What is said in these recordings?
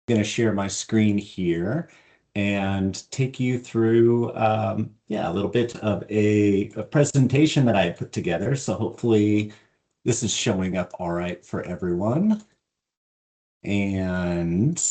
going to share my screen here and take you through, yeah, a little bit of a presentation that I put together. So hopefully this is showing up all right for everyone. And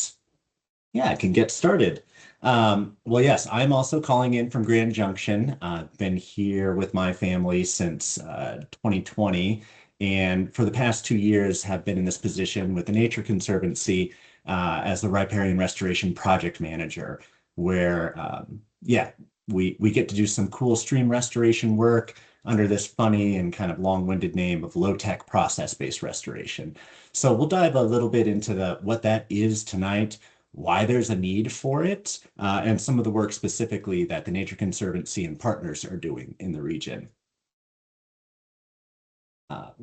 yeah, I can get started. Well, yes, I'm also calling in from Grand Junction. I've been here with my family since 2020, and for the past 2 years have been in this position with the Nature Conservancy as the Riparian Restoration Project Manager, where yeah, we get to do some cool stream restoration work under this funny and kind of long-winded name of low-tech process-based restoration. So we'll dive a little bit into the what that is tonight, why there's a need for it, and some of the work specifically that the Nature Conservancy and partners are doing in the region.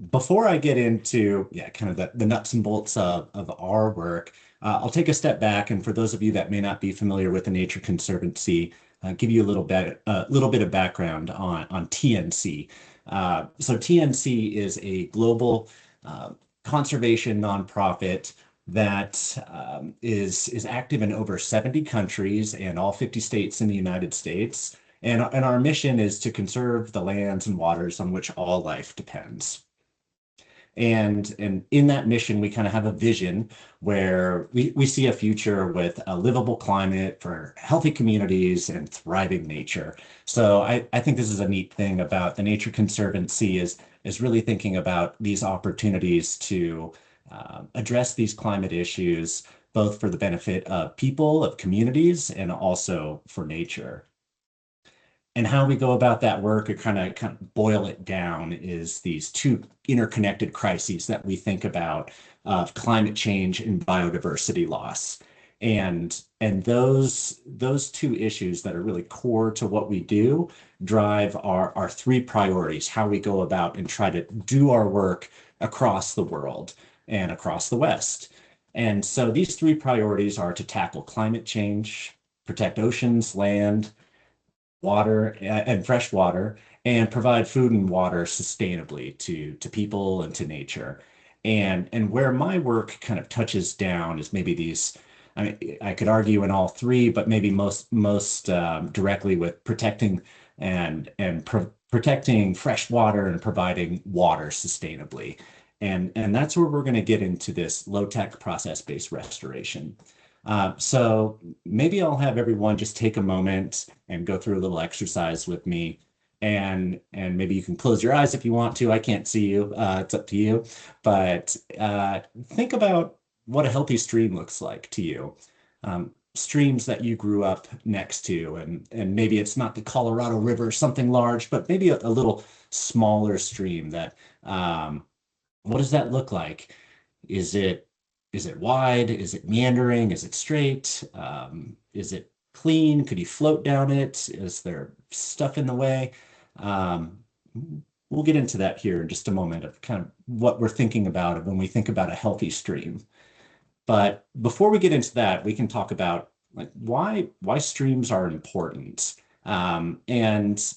Before I get into, yeah, kind of the nuts and bolts of our work, I'll take a step back. And for those of you that may not be familiar with the Nature Conservancy, give you a little bit of background on TNC. So TNC is a global conservation nonprofit that is active in over 70 countries and all 50 states in the United States. And our mission is to conserve the lands and waters on which all life depends. And in that mission, we kind of have a vision where we see a future with a livable climate for healthy communities and thriving nature. So I think this is a neat thing about the Nature Conservancy is really thinking about these opportunities to address these climate issues, both for the benefit of people, of communities, and also for nature. And how we go about that work, or kind of boil it down, is these two interconnected crises that we think about of climate change and biodiversity loss. And those two issues that are really core to what we do drive our three priorities, how we go about and try to do our work across the world and across the West. And so these three priorities are to tackle climate change, protect oceans, land, water and fresh water, and provide food and water sustainably to people and to nature. And where my work kind of touches down is maybe these. I mean, I could argue in all three, but maybe most directly with protecting and protecting fresh water and providing water sustainably. And that's where we're going to get into this low-tech process-based restoration. So maybe I'll have everyone just take a moment and go through a little exercise with me. And maybe you can close your eyes if you want to. I can't see you. It's up to you. But think about what a healthy stream looks like to you. Streams that you grew up next to, and maybe it's not the Colorado River, something large, but maybe a little smaller stream that what does that look like? Is it is it wide? Is it meandering? Is it straight? Is it clean? Could you float down it? Is there stuff in the way? Um, we'll get into that here in just a moment of kind of what we're thinking about when we think about a healthy stream. But before we get into that, we can talk about like why streams are important. And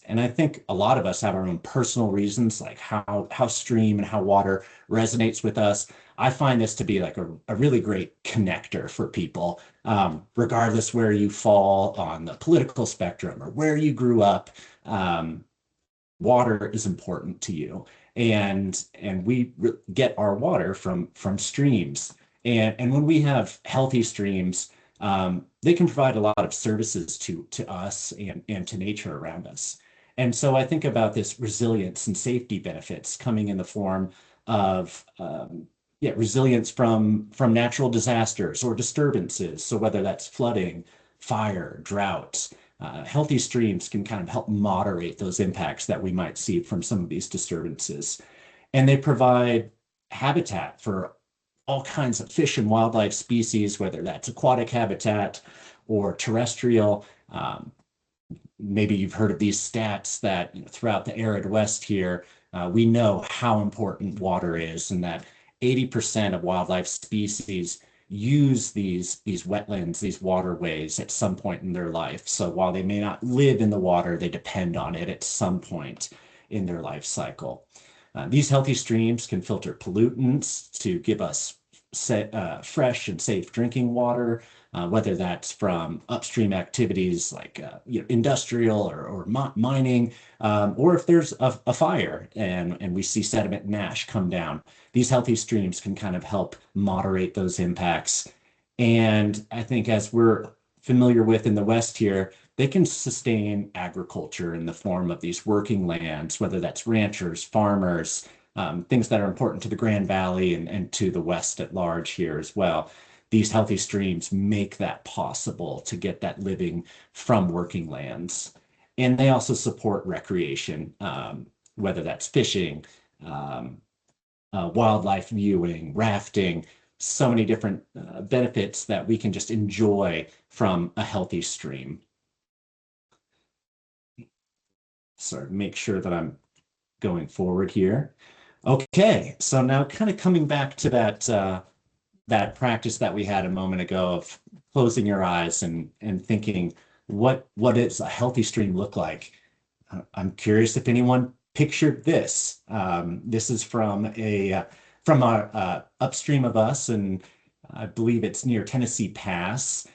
I think a lot of us have our own personal reasons, like how stream and how water resonates with us. I find this to be like a really great connector for people, regardless where you fall on the political spectrum or where you grew up. Um, Water is important to you, and we get our water from streams. And when we have healthy streams, they can provide a lot of services to us and to nature around us. And so I think about this resilience and safety benefits coming in the form of yeah, resilience from natural disasters or disturbances. So whether that's flooding, fire, drought, healthy streams can kind of help moderate those impacts that we might see from some of these disturbances. And they provide habitat for all kinds of fish and wildlife species, whether that's aquatic habitat or terrestrial. Maybe you've heard of these stats that throughout the arid West here, we know how important water is, and that 80% of wildlife species use these wetlands, these waterways at some point in their life. So while they may not live in the water, they depend on it at some point in their life cycle. These healthy streams can filter pollutants to give us fresh and safe drinking water, whether that's from upstream activities like industrial or mining, or if there's a fire and we see sediment and ash come down. These healthy streams can kind of help moderate those impacts. And I think as we're familiar with in the West here, they can sustain agriculture in the form of these working lands, whether that's ranchers, farmers, things that are important to the Grand Valley and to the West at large here as well. These healthy streams make that possible to get that living from working lands. And they also support recreation, whether that's fishing, um, wildlife viewing, rafting, so many different benefits that we can just enjoy from a healthy stream. So make sure that I'm going forward here. Okay, so now kind of coming back to that practice that we had a moment ago of closing your eyes and thinking, what does a healthy stream look like? I'm curious if anyone pictured this. This is from our upstream of us, and I believe it's near Tennessee Pass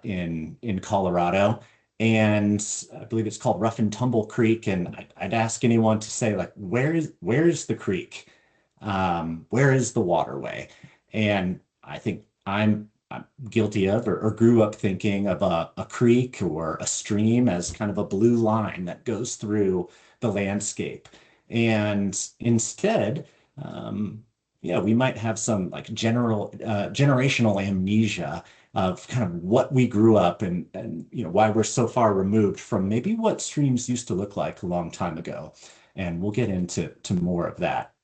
in Colorado. And I believe it's called Rough and Tumble Creek. And I'd ask anyone to say, like, where's the creek? Where is the waterway? And I think I'm guilty of or grew up thinking of a creek or a stream as kind of a blue line that goes through the landscape. And instead, yeah, we might have some like generational amnesia of kind of what we grew up and why we're so far removed from maybe what streams used to look like a long time ago. And we'll get into more of that.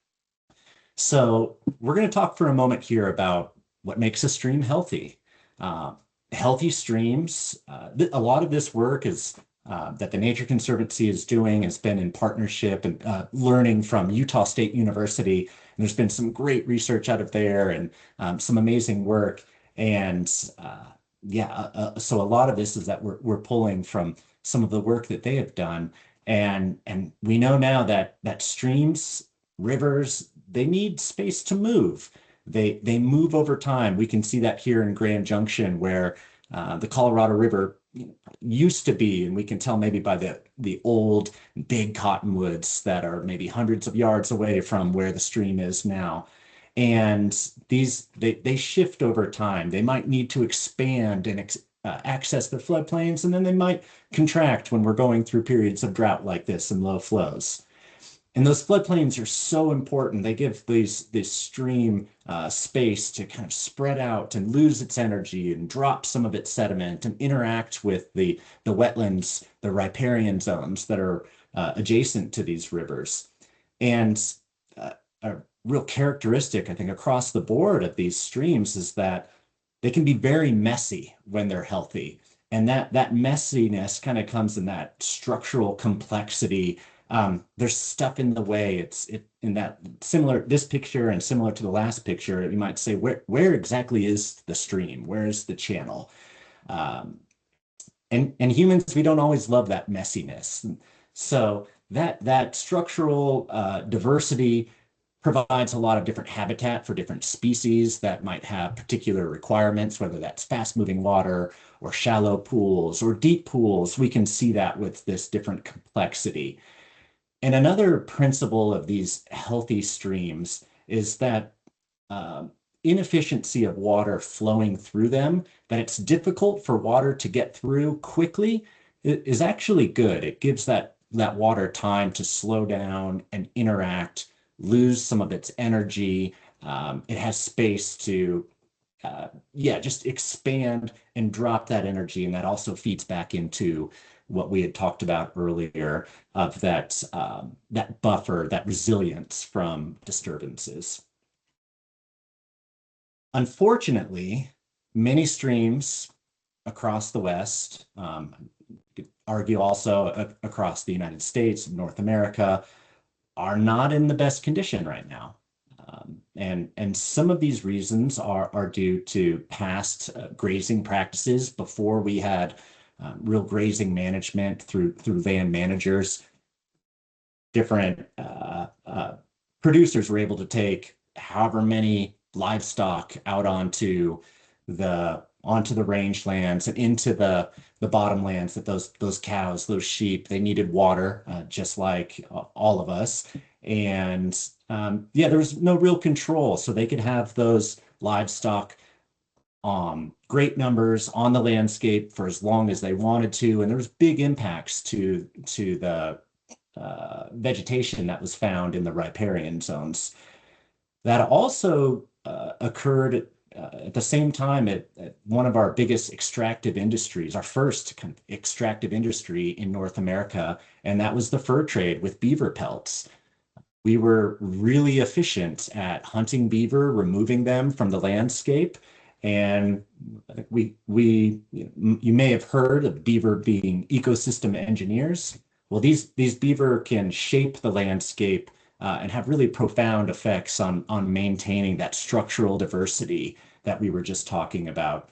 So we're going to talk for a moment here about what makes a stream healthy. Uh, Healthy streams, a lot of this work is that the Nature Conservancy is doing has been in partnership and learning from Utah State University. And there's been some great research out of there and some amazing work. And yeah, so a lot of this is that we're pulling from some of the work that they have done. And we know now that streams, rivers, they need space to move. They move over time. We can see that here in Grand Junction, where the Colorado River used to be, and we can tell maybe by the old big cottonwoods that are maybe hundreds of yards away from where the stream is now. And they shift over time. They might need to expand and access their floodplains, and then they might contract when we're going through periods of drought like this and low flows. And those floodplains are so important. They give this stream space to kind of spread out and lose its energy and drop some of its sediment and interact with the wetlands, the riparian zones that are adjacent to these rivers. And a real characteristic, I think, across the board of these streams is that they can be very messy when they're healthy. And that messiness kind of comes in that structural complexity. There's stuff in the way. It's in that similar this picture and similar to the last picture. You might say, where exactly is the stream? Where is the channel? Um, and humans, we don't always love that messiness. So that structural diversity provides a lot of different habitat for different species that might have particular requirements, whether that's fast-moving water or shallow pools or deep pools. We can see that with this different complexity. And another principle of these healthy streams is that um, inefficiency of water flowing through them, that it's difficult for water to get through quickly, is actually good. It gives that water time to slow down and interact, lose some of its energy. It has space to yeah, just expand and drop that energy. And that also feeds back into what we had talked about earlier of that buffer, that resilience from disturbances. Unfortunately, many streams across the West, could argue also across the United States, North America, are not in the best condition right now. And some of these reasons are due to past grazing practices before we had real grazing management through land managers. Different producers were able to take however many livestock out onto the rangelands and into the bottomlands that those cows, those sheep, they needed water, just like all of us. And yeah, there was no real control, so they could have those livestock great numbers on the landscape for as long as they wanted to, and there was big impacts to the vegetation that was found in the riparian zones. That also occurred at the same time at one of our biggest extractive industries, our first kind of extractive industry in North America, and that was the fur trade with beaver pelts. We were really efficient at hunting beaver, removing them from the landscape. And you may have heard of beaver being ecosystem engineers. Well, these beaver can shape the landscape and have really profound effects on maintaining that structural diversity that we were just talking about.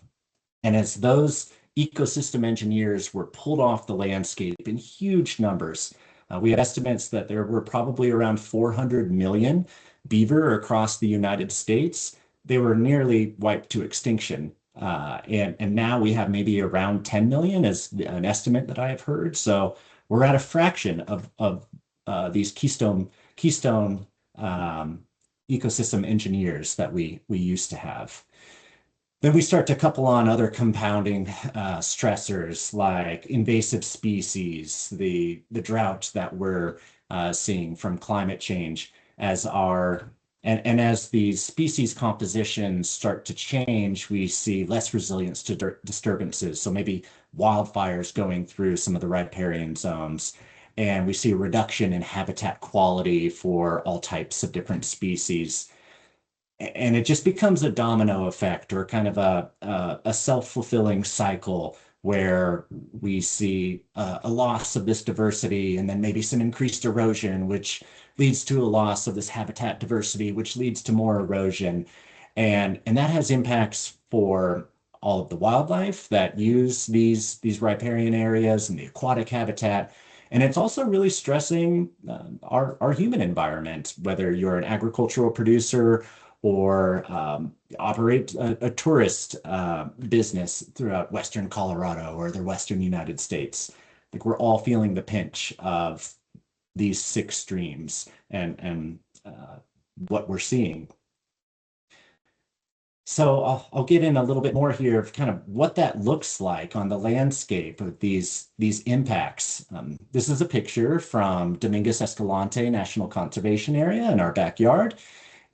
And as those ecosystem engineers were pulled off the landscape in huge numbers, we have estimates that there were probably around 400 million beaver across the United States. They were nearly wiped to extinction. And now we have maybe around 10 million as an estimate that I have heard. So we're at a fraction of these keystone ecosystem engineers that we used to have. Then we start to couple on other compounding stressors like invasive species, the drought that we're seeing from climate change and as these species compositions start to change, we see less resilience to disturbances. So maybe wildfires going through some of the riparian zones, and we see a reduction in habitat quality for all types of different species. And it just becomes a domino effect or kind of a self-fulfilling cycle where we see a loss of this diversity and then maybe some increased erosion, which leads to a loss of this habitat diversity, which leads to more erosion. And that has impacts for all of the wildlife that use these riparian areas and the aquatic habitat. And it's also really stressing our human environment, whether you're an agricultural producer or operate a tourist business throughout Western Colorado or the Western United States. I think we're all feeling the pinch of these six streams and what we're seeing. So I'll get in a little bit more here of kind of what that looks like on the landscape of these impacts. This is a picture from Dominguez Escalante National Conservation Area in our backyard.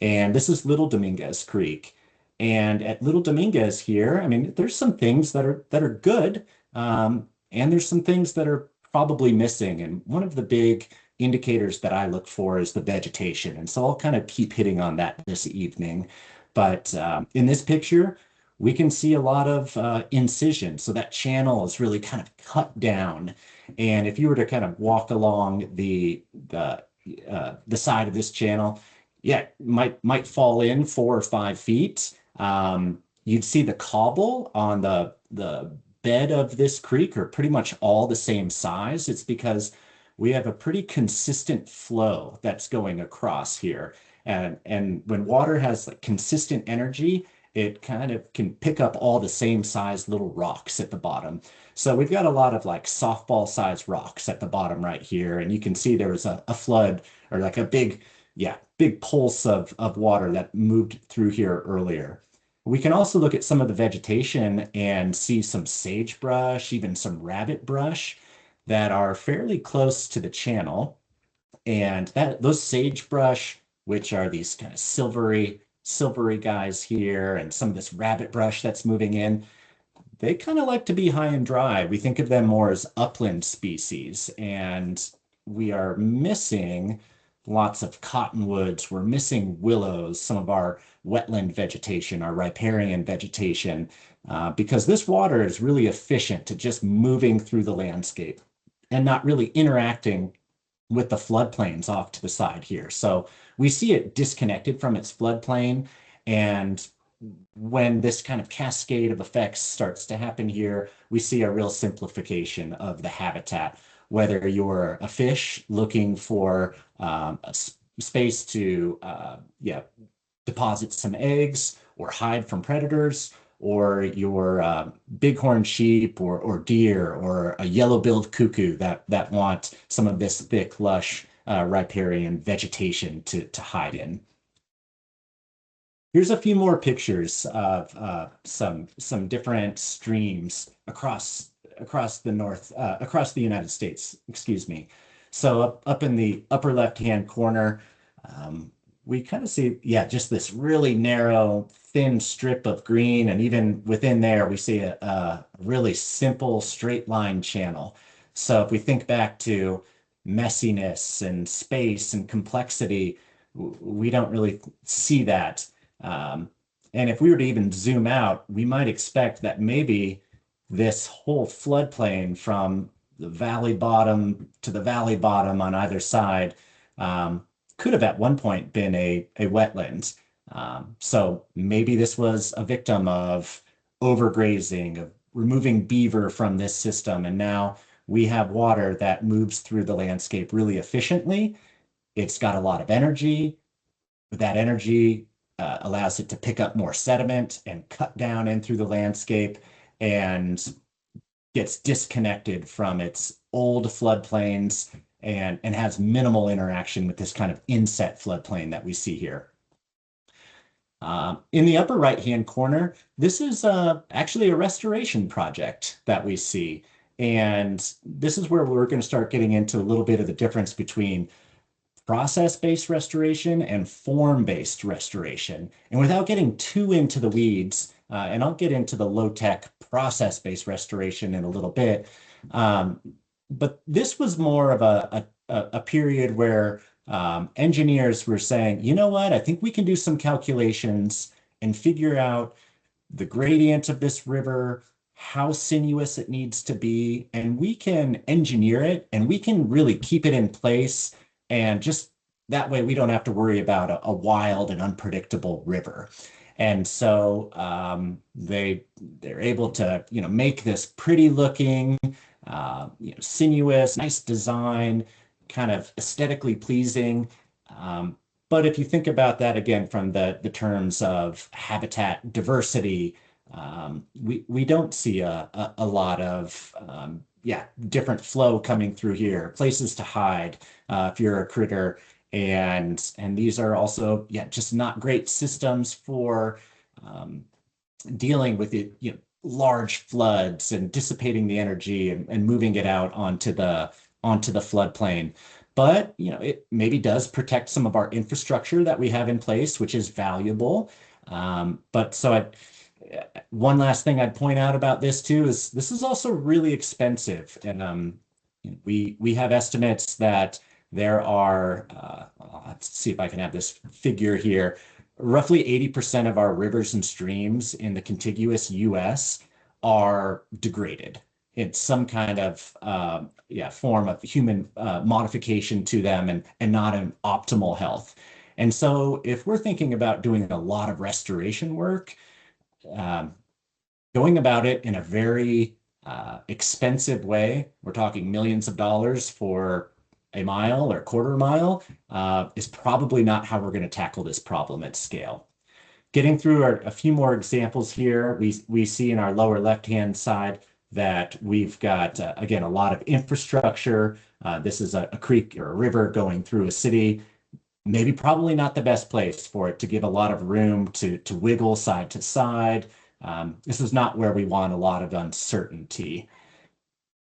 And this is Little Dominguez Creek. And at Little Dominguez here, I mean, there's some things that are good, and there's some things that are probably missing. And one of the big indicators that I look for is the vegetation. And so I'll kind of keep hitting on that this evening. But in this picture, we can see a lot of incision. So that channel is really kind of cut down. And if you were to kind of walk along the side of this channel, yeah, might fall in 4 or 5 feet. You'd see the cobble on the bed of this creek are pretty much all the same size. It's because we have a pretty consistent flow that's going across here. And when water has like consistent energy, it kind of can pick up all the same size little rocks at the bottom. So we've got a lot of like softball sized rocks at the bottom right here. And you can see there was a flood or like a big pulse of water that moved through here earlier. We can also look at some of the vegetation and see some sagebrush, even some rabbit brush that are fairly close to the channel. And those sagebrush, which are these kind of silvery guys here, and some of this rabbit brush that's moving in, they kind of like to be high and dry. We think of them more as upland species, and we are missing lots of cottonwoods. We're missing willows, some of our wetland vegetation, our riparian vegetation, because this water is really efficient at just moving through the landscape and not really interacting with the floodplains off to the side here. So we see it disconnected from its floodplain. And when this kind of cascade of effects starts to happen here, we see a real simplification of the habitat. Whether you're a fish looking for space to deposit some eggs or hide from predators, or your bighorn sheep or deer or a yellow-billed cuckoo that want some of this thick, lush riparian vegetation to hide in. Here's a few more pictures of some different streams across the across the United States, excuse me. So up in the upper left-hand corner, we kind of see, yeah, just this really narrow, thin strip of green, and even within there, we see a really simple straight line channel. So if we think back to messiness and space and complexity, we don't really see that. um, and if we were to even zoom out, we might expect that maybe this whole floodplain from the valley bottom to the valley bottom on either side could have at one point been a wetland. So maybe this was a victim of overgrazing, of removing beaver from this system, and now we have water that moves through the landscape really efficiently. It's got a lot of energy. That energy allows it to pick up more sediment and cut down in through the landscape and gets disconnected from its old floodplains and has minimal interaction with this kind of inset floodplain that we see here. In the upper right-hand corner, this is actually a restoration project that we see. And this is where we're going to start getting into a little bit of the difference between process-based restoration and form-based restoration. And without getting too into the weeds, and I'll get into the low-tech process-based restoration in a little bit, but this was more of a period where engineers were saying, you know what, I think we can do some calculations and figure out the gradient of this river, how sinuous it needs to be, and we can engineer it and we can really keep it in place. And just that way, we don't have to worry about a wild and unpredictable river. And so they're able to make this pretty looking, sinuous, nice design, kind of aesthetically pleasing. But if you think about that again from the terms of habitat diversity, we don't see a lot of yeah, different flow coming through here, places to hide if you're a critter. And these are also, yeah, just not great systems for dealing with it, large floods and dissipating the energy and moving it out onto the floodplain. But it maybe does protect some of our infrastructure that we have in place, which is valuable. But so one last thing I'd point out about this too is this is also really expensive, and we have estimates that there are. Let's see if I can have this figure here. Roughly 80% of our rivers and streams in the contiguous U.S. are degraded in some kind of yeah, form of human modification to them, and not in optimal health. And so if we're thinking about doing a lot of restoration work, um, going about it in a very expensive way, we're talking millions of dollars for a mile or quarter mile, is probably not how we're going to tackle this problem at scale. Getting through a few more examples here, we see in our lower left-hand side that we've got, again, a lot of infrastructure. This is a creek or a river going through a city. Maybe probably not the best place for it to give a lot of room to wiggle side to side. This is not where we want a lot of uncertainty.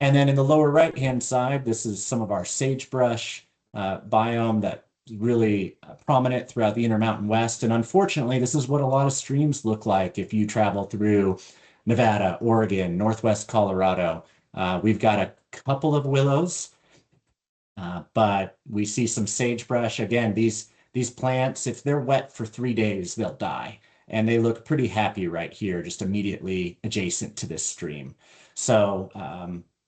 And then in the lower right-hand side, this is some of our sagebrush biome that really prominent throughout the Intermountain West. And unfortunately, this is what a lot of streams look like if you travel through Nevada, Oregon, Northwest Colorado. We've got a couple of willows, but we see some sagebrush. Again, these plants, if they're wet for 3 days, they'll die. And they look pretty happy right here, just immediately adjacent to this stream. So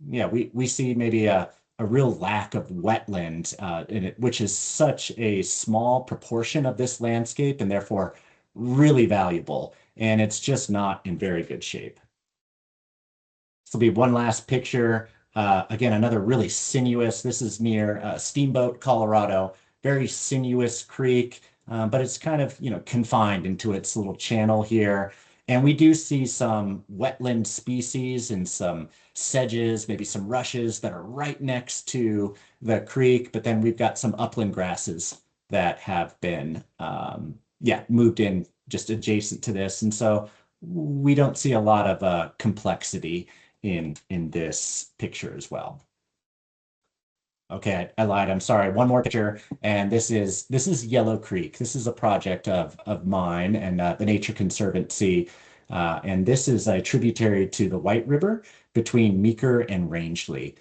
yeah, we see maybe a real lack of wetland in it, which is such a small proportion of this landscape and therefore really valuable. And it's just not in very good shape. This will be one last picture. Again, another really sinuous, this is near Steamboat, Colorado, very sinuous creek. but it's kind of, confined into its little channel here. And we do see some wetland species and some sedges, maybe some rushes that are right next to the creek. But then we've got some upland grasses that have been, yeah, moved in just adjacent to this. And so we don't see a lot of complexity in this picture as well. Okay, I lied. I'm sorry. One more picture, and this is Yellow Creek. This is a project of mine and the Nature Conservancy, and this is a tributary to the White River between Meeker and Rangeley.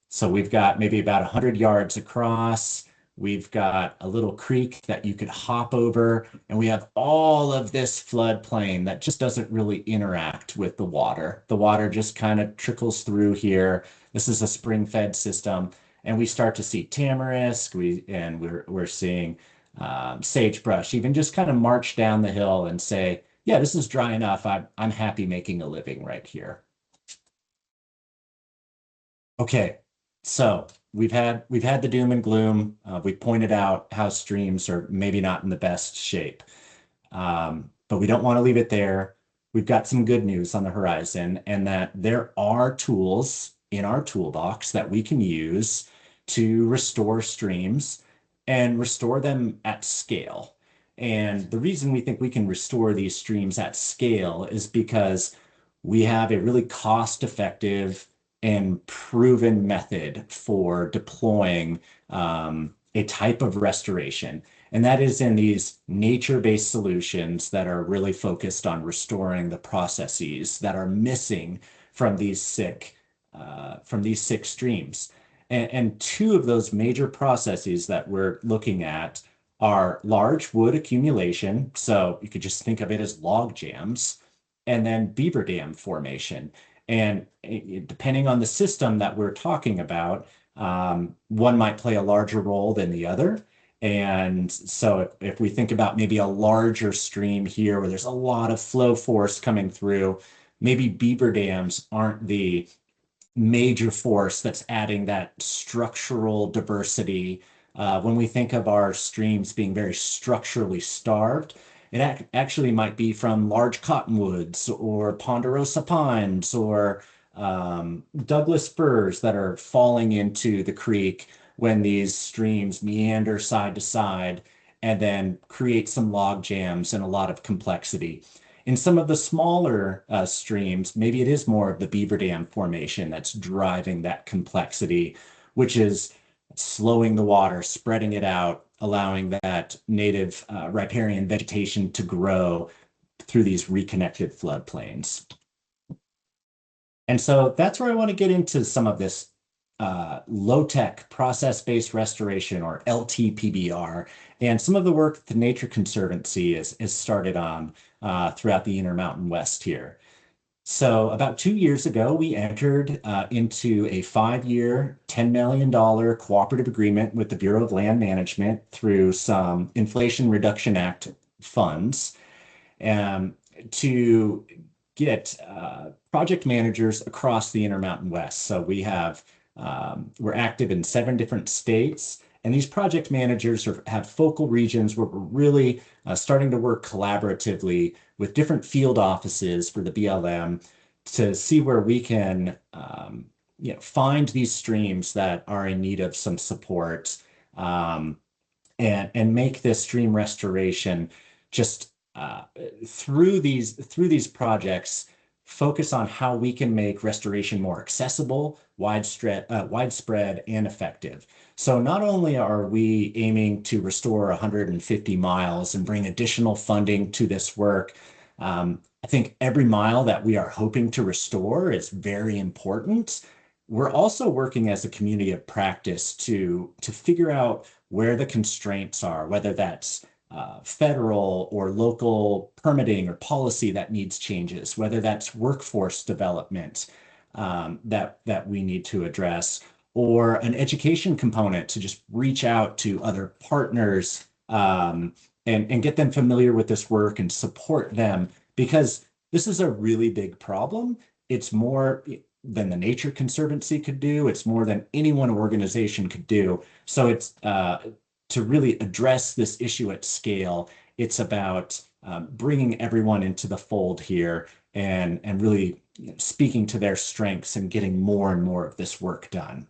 So we've got maybe about 100 yards across. We've got a little creek that you could hop over, and we have all of this floodplain that just doesn't really interact with the water. The water just kind of trickles through here. This is a spring-fed system, and we start to see tamarisk. We're seeing sagebrush even just kind of march down the hill and say, "Yeah, this is dry enough. I'm happy making a living right here." Okay, so we've had the doom and gloom. We pointed out how streams are maybe not in the best shape. But we don't want to leave it there. We've got some good news on the horizon, and that there are tools in our toolbox that we can use to restore streams and restore them at scale. And the reason we think we can restore these streams at scale is because we have a really cost-effective and proven method for deploying a type of restoration. And that is in these nature-based solutions that are really focused on restoring the processes that are missing from these sick streams. And two of those major processes that we're looking at are large wood accumulation. So you could just think of it as log jams, and then beaver dam formation. And depending on the system that we're talking about, one might play a larger role than the other. And so if we think about maybe a larger stream here where there's a lot of flow force coming through, maybe beaver dams aren't the major force that's adding that structural diversity. When we think of our streams being very structurally starved, it actually might be from large cottonwoods or ponderosa pines or Douglas firs that are falling into the creek when these streams meander side to side and then create some log jams and a lot of complexity. In some of the smaller streams, maybe it is more of the beaver dam formation that's driving that complexity, which is slowing the water, spreading it out, allowing that native riparian vegetation to grow through these reconnected floodplains. And so that's where I want to get into some of this low-tech process-based restoration, or LTPBR, and some of the work that the Nature Conservancy is started on throughout the Intermountain West here. So about 2 years ago, we entered into a 5-year, $10 million cooperative agreement with the Bureau of Land Management through some Inflation Reduction Act funds to get project managers across the Intermountain West. So we're active in 7 different states, and these project managers have focal regions where we're really starting to work collaboratively with different field offices for the BLM to see where we can find these streams that are in need of some support, and make this stream restoration just through these projects, focus on how we can make restoration more accessible, widespread, and effective. So not only are we aiming to restore 150 miles and bring additional funding to this work, I think every mile that we are hoping to restore is very important. We're also working as a community of practice to figure out where the constraints are, whether that's federal or local permitting or policy that needs changes, whether that's workforce development that we need to address, or an education component to just reach out to other partners and get them familiar with this work and support them, because this is a really big problem. It's more than the Nature Conservancy could do. It's more than any one organization could do. So to really address this issue at scale, it's about bringing everyone into the fold here and really speaking to their strengths and getting more and more of this work done.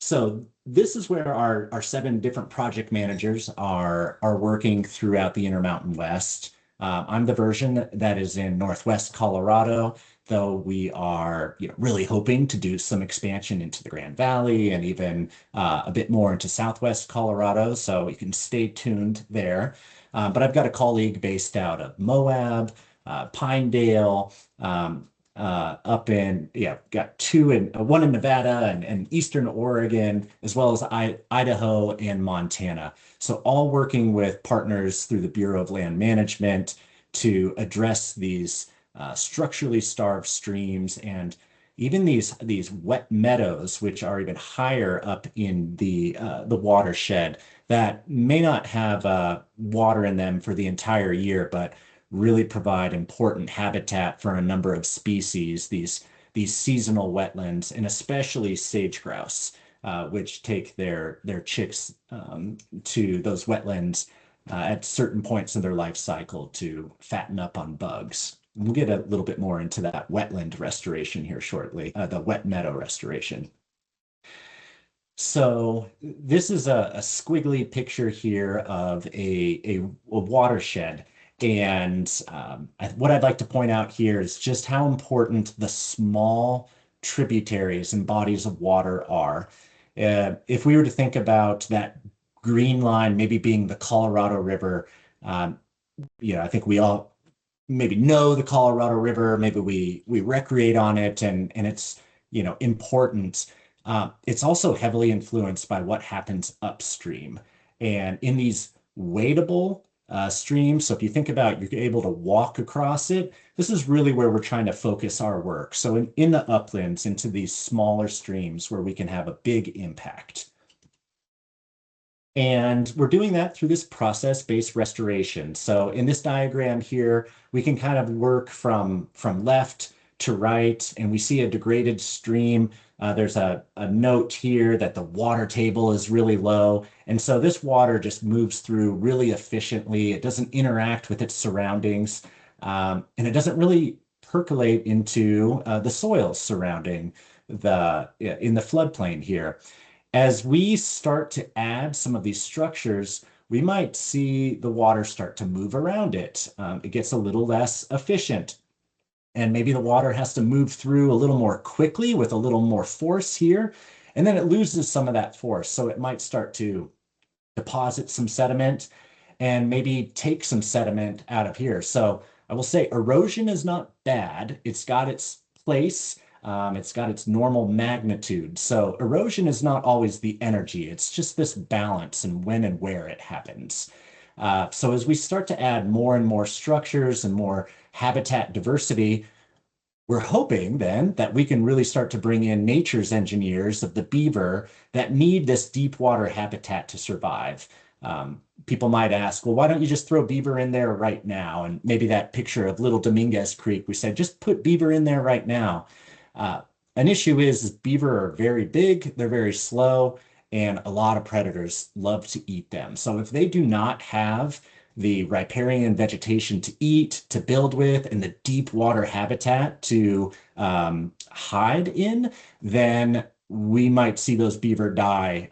So this is where our 7 different project managers are working throughout the Intermountain West. I'm the version that is in Northwest Colorado, though we are really hoping to do some expansion into the Grand Valley and even a bit more into Southwest Colorado. So you can stay tuned there. But I've got a colleague based out of Moab, Pinedale, up in, got one in Nevada and Eastern Oregon, as well as Idaho and Montana. So all working with partners through the Bureau of Land Management to address these structurally starved streams and even these wet meadows, which are even higher up in the watershed that may not have water in them for the entire year, but really provide important habitat for a number of species, these seasonal wetlands, and especially sage grouse, which take their chicks to those wetlands at certain points in their life cycle to fatten up on bugs. We'll get a little bit more into that wetland restoration here shortly, the wet meadow restoration. So this is a squiggly picture here of a watershed. And what I'd like to point out here is just how important the small tributaries and bodies of water are. If we were to think about that green line maybe being the Colorado River, I think we all maybe know the Colorado River, maybe we recreate on it and it's important. It's also heavily influenced by what happens upstream. And in these wadable streams, so if you think about you're able to walk across it, this is really where we're trying to focus our work. So in the uplands, into these smaller streams where we can have a big impact. And we're doing that through this process-based restoration. So in this diagram here, we can kind of work from left to right, and we see a degraded stream. There's a note here that the water table is really low. And so this water just moves through really efficiently. It doesn't interact with its surroundings, and it doesn't really percolate into the soils surrounding in the floodplain here. As we start to add some of these structures, we might see the water start to move around it. It gets a little less efficient. And maybe the water has to move through a little more quickly with a little more force here. And then it loses some of that force. So it might start to deposit some sediment and maybe take some sediment out of here. So I will say erosion is not bad. It's got its place. It's got its normal magnitude. So erosion is not always the energy. It's just this balance and when and where it happens. So as we start to add more and more structures and more habitat diversity, we're hoping then that we can really start to bring in nature's engineers of the beaver that need this deep water habitat to survive. People might ask, well, why don't you just throw beaver in there right now? And maybe that picture of Little Dominguez Creek, we said, just put beaver in there right now. An issue is beaver are very big, they're very slow, and a lot of predators love to eat them. So if they do not have the riparian vegetation to eat, to build with, and the deep water habitat to hide in, then we might see those beaver die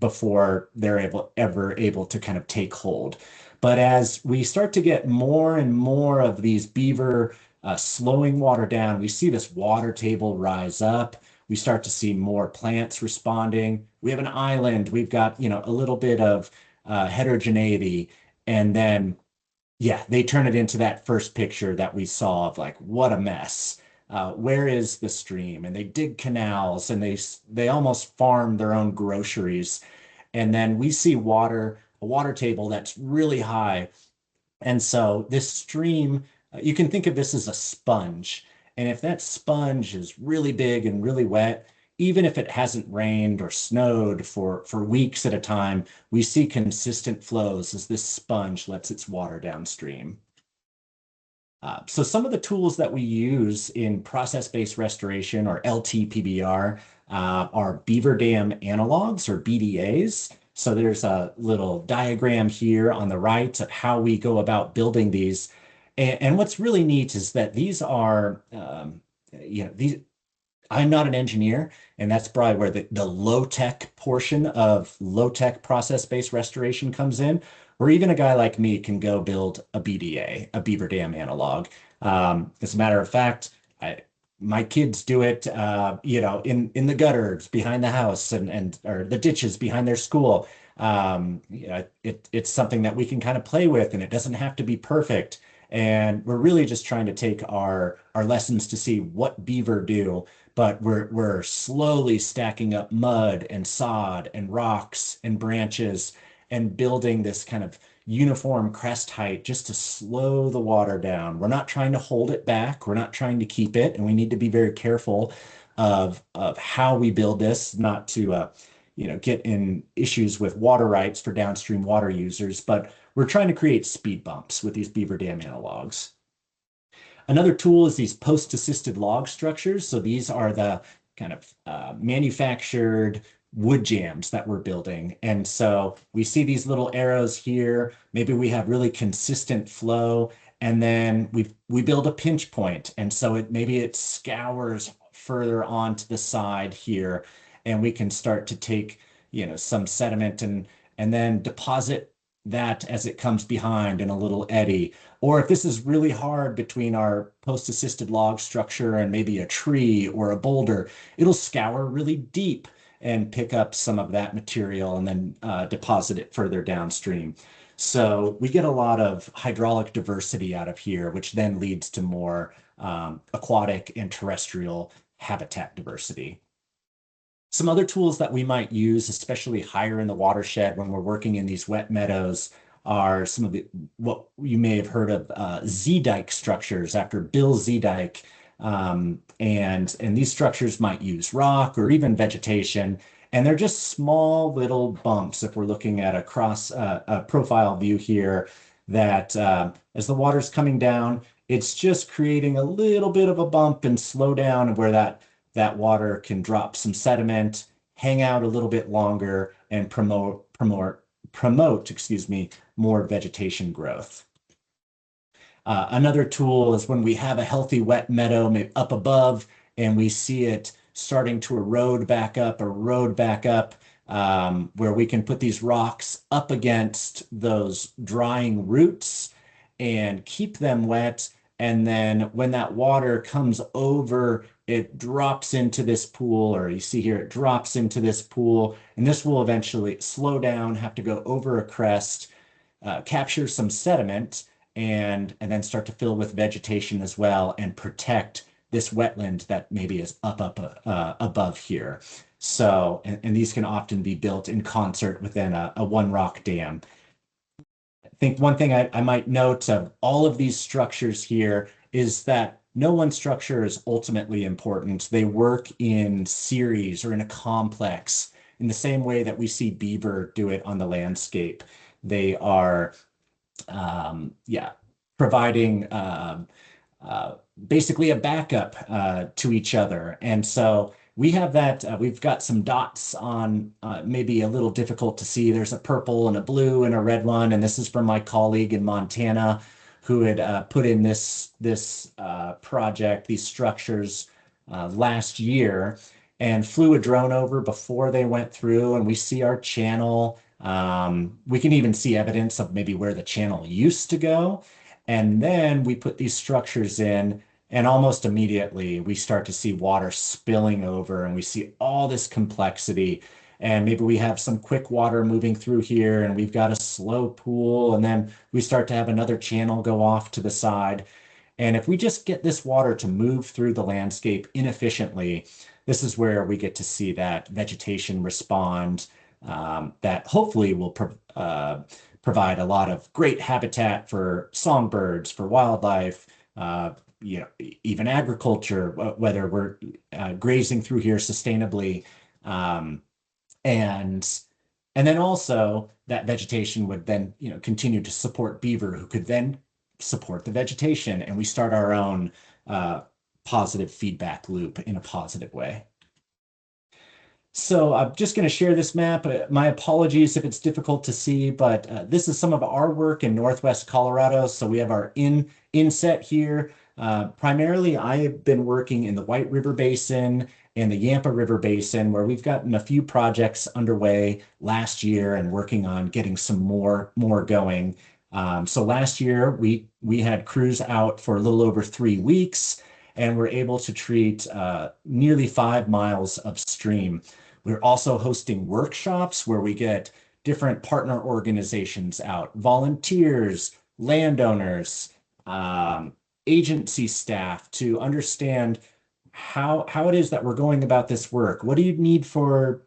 before they're ever able to kind of take hold. But as we start to get more and more of these beaver slowing water down, we see this water table rise up. We start to see more plants responding. We have an island. We've got, a little bit of heterogeneity. And then, they turn it into that first picture that we saw of like, what a mess. Where is the stream? And they dig canals and they almost farm their own groceries. And then we see a water table that's really high. And so this stream, you can think of this as a sponge. And if that sponge is really big and really wet, even if it hasn't rained or snowed for weeks at a time, we see consistent flows as this sponge lets its water downstream. So some of the tools that we use in process-based restoration, or LTPBR, are beaver dam analogs, or BDAs. So there's a little diagram here on the right of how we go about building these. And what's really neat is that these are, these, I'm not an engineer, and that's probably where the low-tech portion of low-tech process-based restoration comes in, where even a guy like me can go build a BDA, a beaver dam analog. As a matter of fact, my kids do it, in the gutters behind the house and or the ditches behind their school. It's something that we can kind of play with, and it doesn't have to be perfect. And we're really just trying to take our lessons to see what beaver do, but we're slowly stacking up mud and sod and rocks and branches and building this kind of uniform crest height just to slow the water down. We're not trying to hold it back. We're not trying to keep it, and we need to be very careful of how we build this, not to get in issues with water rights for downstream water users, but we're trying to create speed bumps with these beaver dam analogs. Another tool is these post-assisted log structures. So these are the kind of manufactured wood jams that we're building. And so we see these little arrows here. Maybe we have really consistent flow, and then we build a pinch point. And so maybe it scours further onto the side here, and we can start to take, some sediment and then deposit that as it comes behind in a little eddy. Or if this is really hard between our post-assisted log structure and maybe a tree or a boulder, it'll scour really deep and pick up some of that material and then deposit it further downstream. So we get a lot of hydraulic diversity out of here, which then leads to more aquatic and terrestrial habitat diversity. Some other tools that we might use, especially higher in the watershed when we're working in these wet meadows, are some of what you may have heard of Z-dike structures after Bill Z-dike. And these structures might use rock or even vegetation, and they're just small little bumps. If we're looking at a profile view here, that as the water's coming down, it's just creating a little bit of a bump and slow down where that water can drop some sediment, hang out a little bit longer, and promote, more vegetation growth. Another tool is when we have a healthy wet meadow up above and we see it starting to erode back up, where we can put these rocks up against those drying roots and keep them wet. And then when that water comes over, it drops into this pool, or you see here, it drops into this pool, and this will eventually slow down, have to go over a crest, capture some sediment, and then start to fill with vegetation as well and protect this wetland that maybe is up above here. So, and these can often be built in concert within a one rock dam. I think one thing I might note of all of these structures here is that no one structure is ultimately important. They work in series or in a complex in the same way that we see beaver do it on the landscape. They are, providing basically a backup to each other. And so we have that, we've got some dots on maybe a little difficult to see. There's a purple and a blue and a red one. And this is from my colleague in Montana who had put in this project, these structures last year, and flew a drone over before they went through, and we see our channel. We can even see evidence of maybe where the channel used to go. And then we put these structures in, and almost immediately we start to see water spilling over, and we see all this complexity. And maybe we have some quick water moving through here, and we've got a slow pool, and then we start to have another channel go off to the side. And if we just get this water to move through the landscape inefficiently, this is where we get to see that vegetation respond, that hopefully will provide a lot of great habitat for songbirds, for wildlife, even agriculture, whether we're grazing through here sustainably. And and then also that vegetation would then, continue to support beaver, who could then support the vegetation, and we start our own positive feedback loop in a positive way. So I'm just going to share this map. My apologies if it's difficult to see, but this is some of our work in Northwest Colorado. So we have our inset here. Primarily, I've been working in the White River Basin and the Yampa River Basin, where we've gotten a few projects underway last year and working on getting some more going. So last year we had crews out for a little over 3 weeks, and we're able to treat nearly 5 miles upstream. We're also hosting workshops where we get different partner organizations out, volunteers, landowners, um, agency staff to understand how it is that we're going about this work. What do you need for,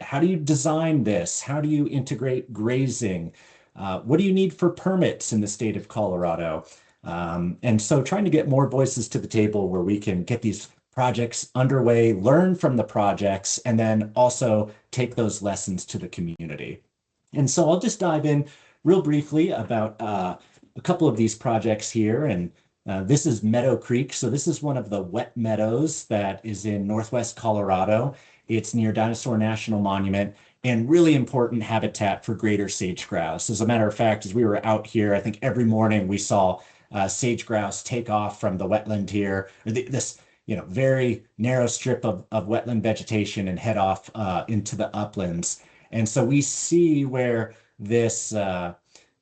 how do you design this? How do you integrate grazing? What do you need for permits in the state of Colorado? And so trying to get more voices to the table where we can get these projects underway, learn from the projects, and then also take those lessons to the community. And so I'll just dive in real briefly about a couple of these projects here. And this is Meadow Creek. So this is one of the wet meadows that is in Northwest Colorado. It's near Dinosaur National Monument and really important habitat for greater sage grouse. As a matter of fact, as we were out here, I think every morning we saw sage grouse take off from the wetland here, this very narrow strip of wetland vegetation and head off into the uplands. And so we see where this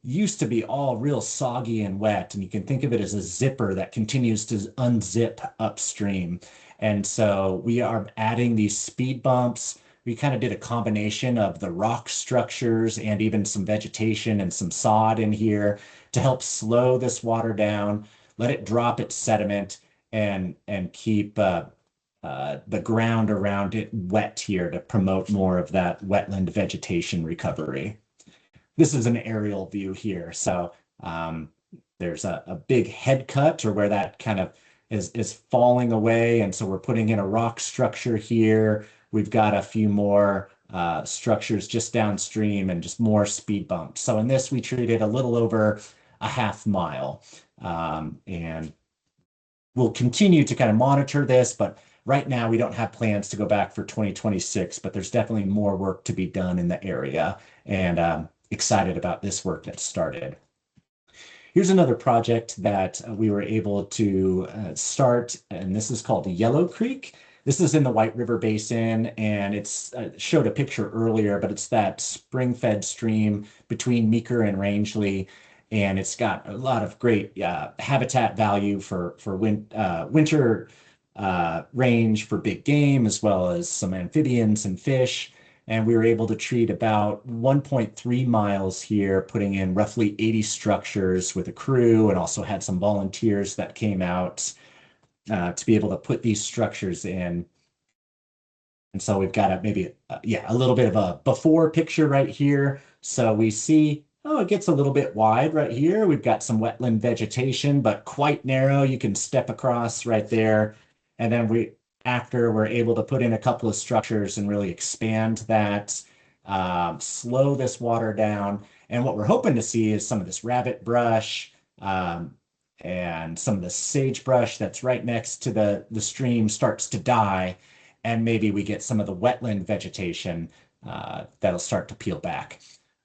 used to be all real soggy and wet, and you can think of it as a zipper that continues to unzip upstream. And so we are adding these speed bumps. We kind of did a combination of the rock structures and even some vegetation and some sod in here to help slow this water down, let it drop its sediment, and keep the ground around it wet here to promote more of that wetland vegetation recovery. This is an aerial view here. So there's a big head cut or where that kind of is falling away. And so we're putting in a rock structure here. We've got a few more structures just downstream and just more speed bumps. So in this, we treated a little over a half mile. And we'll continue to kind of monitor this, but right now we don't have plans to go back for 2026, but there's definitely more work to be done in the area, and excited about this work that started. Here's another project that we were able to start, and this is called Yellow Creek. This is in the White River Basin, and it's showed a picture earlier, but it's that spring-fed stream between Meeker and Rangeley, and it's got a lot of great habitat value for winter range for big game, as well as some amphibians and fish. And we were able to treat about 1.3 miles here, putting in roughly 80 structures with a crew, and also had some volunteers that came out to be able to put these structures in. And so we've got a little bit of a before picture right here. So we see, oh, it gets a little bit wide right here. We've got some wetland vegetation, but quite narrow. You can step across right there. And then after we're able to put in a couple of structures and really expand that, slow this water down. And what we're hoping to see is some of this rabbit brush, and some of the sagebrush that's right next to the stream starts to die, and maybe we get some of the wetland vegetation that'll start to peel back.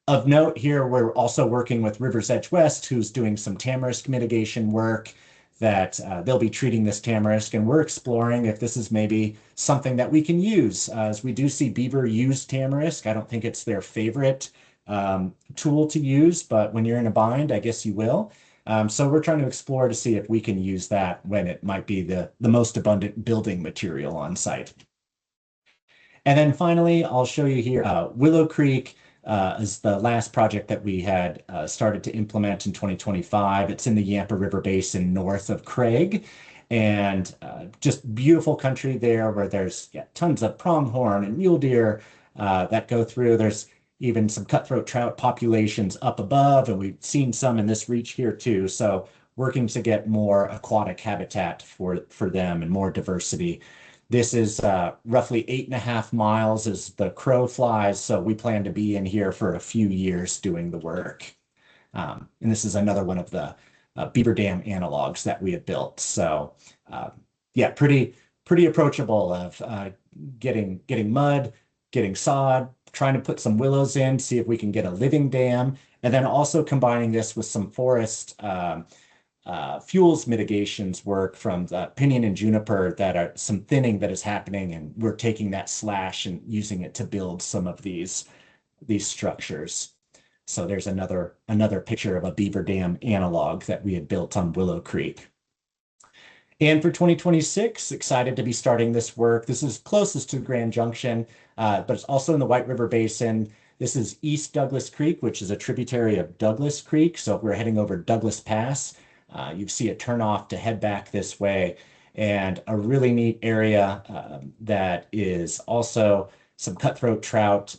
Of note here, we're also working with River's Edge West, who's doing some tamarisk mitigation work that they'll be treating this tamarisk, and we're exploring if this is maybe something that we can use, as we do see beaver use tamarisk. I don't think it's their favorite tool to use, but when you're in a bind, I guess you will. So we're trying to explore to see if we can use that when it might be the most abundant building material on site. And then finally, I'll show you here, Willow Creek is the last project that we had started to implement in 2025. It's in the Yampa River Basin north of Craig, and just beautiful country there where there's tons of pronghorn and mule deer that go through. There's even some cutthroat trout populations up above, and we've seen some in this reach here too. So working to get more aquatic habitat for them and more diversity. This is roughly 8.5 miles as the crow flies, so we plan to be in here for a few years doing the work. And this is another one of the beaver dam analogs that we have built. So yeah, pretty approachable of getting mud, getting sod, trying to put some willows in, see if we can get a living dam, and then also combining this with some forest fuels mitigations work from the pinyon and juniper that are some thinning that is happening, and we're taking that slash and using it to build some of these structures. So there's another picture of a beaver dam analog that we had built on Willow Creek. And for 2026, excited to be starting this work. This is closest to Grand Junction, but it's also in the White River Basin. This is East Douglas Creek, which is a tributary of Douglas Creek. So if we're heading over Douglas Pass, you see a turnoff to head back this way, and a really neat area that is also some cutthroat trout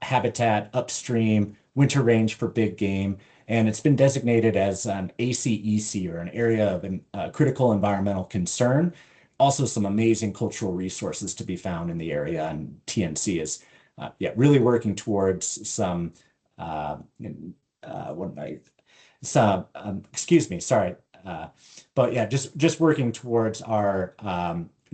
habitat upstream, winter range for big game, and it's been designated as an ACEC, or an area of critical environmental concern. Also, some amazing cultural resources to be found in the area, and TNC is really working towards some excuse me, sorry. But yeah, just working towards our